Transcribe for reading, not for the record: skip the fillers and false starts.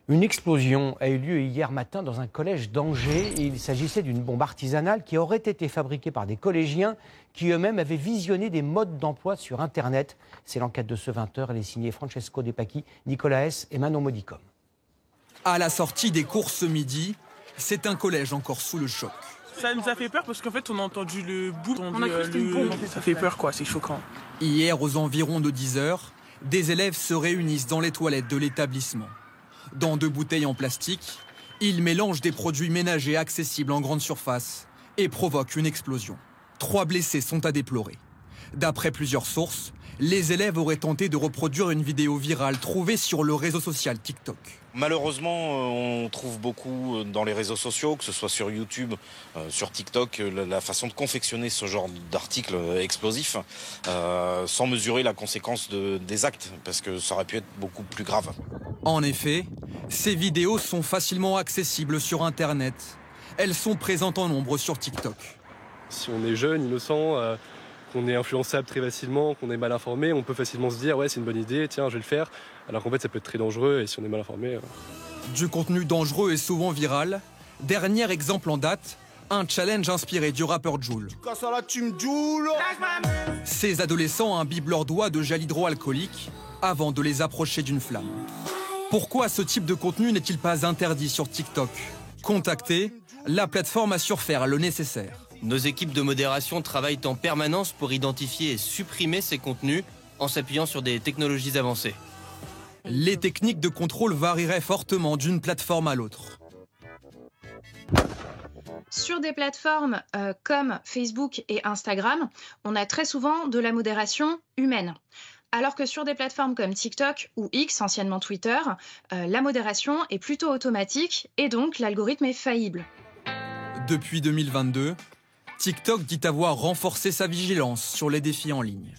Une explosion a eu lieu hier matin dans un collège d'Angers. Il s'agissait d'une bombe artisanale qui aurait été fabriquée par des collégiens qui eux-mêmes avaient visionné des modes d'emploi sur Internet. C'est l'enquête de ce 20h. Elle est signée Francesco De Pacchi, Nicolas S. et Manon Modicom. À la sortie des cours ce midi, c'est un collège encore sous le choc. Ça nous a fait peur parce qu'en fait on a entendu le bout, on a cru que c'était une bombe. Ça fait peur quoi, c'est choquant. Hier aux environs de 10h, des élèves se réunissent dans les toilettes de l'établissement. Dans 2 bouteilles en plastique, ils mélangent des produits ménagers accessibles en grande surface et provoquent une explosion. 3 blessés sont à déplorer. D'après plusieurs sources, les élèves auraient tenté de reproduire une vidéo virale trouvée sur le réseau social TikTok. Malheureusement, on trouve beaucoup dans les réseaux sociaux, que ce soit sur YouTube, sur TikTok, la façon de confectionner ce genre d'articles explosifs, sans mesurer la conséquence des actes, parce que ça aurait pu être beaucoup plus grave. En effet, ces vidéos sont facilement accessibles sur Internet. Elles sont présentes en nombre sur TikTok. Si on est jeune, innocent, qu'on est influençable très facilement, qu'on est mal informé, on peut facilement se dire « ouais, c'est une bonne idée, tiens, je vais le faire ». Alors qu'en fait, ça peut être très dangereux et si on est mal informé... Du contenu dangereux et souvent viral. Dernier exemple en date, un challenge inspiré du rappeur Jul. Ces adolescents imbibent leurs doigts de gel hydroalcoolique avant de les approcher d'une flamme. Pourquoi ce type de contenu n'est-il pas interdit sur TikTok? Contacté, la plateforme assure faire le nécessaire. Nos équipes de modération travaillent en permanence pour identifier et supprimer ces contenus en s'appuyant sur des technologies avancées. Les techniques de contrôle varieraient fortement d'une plateforme à l'autre. Sur des plateformes comme Facebook et Instagram, on a très souvent de la modération humaine. Alors que sur des plateformes comme TikTok ou X, anciennement Twitter, la modération est plutôt automatique et donc l'algorithme est faillible. Depuis 2022, TikTok dit avoir renforcé sa vigilance sur les défis en ligne.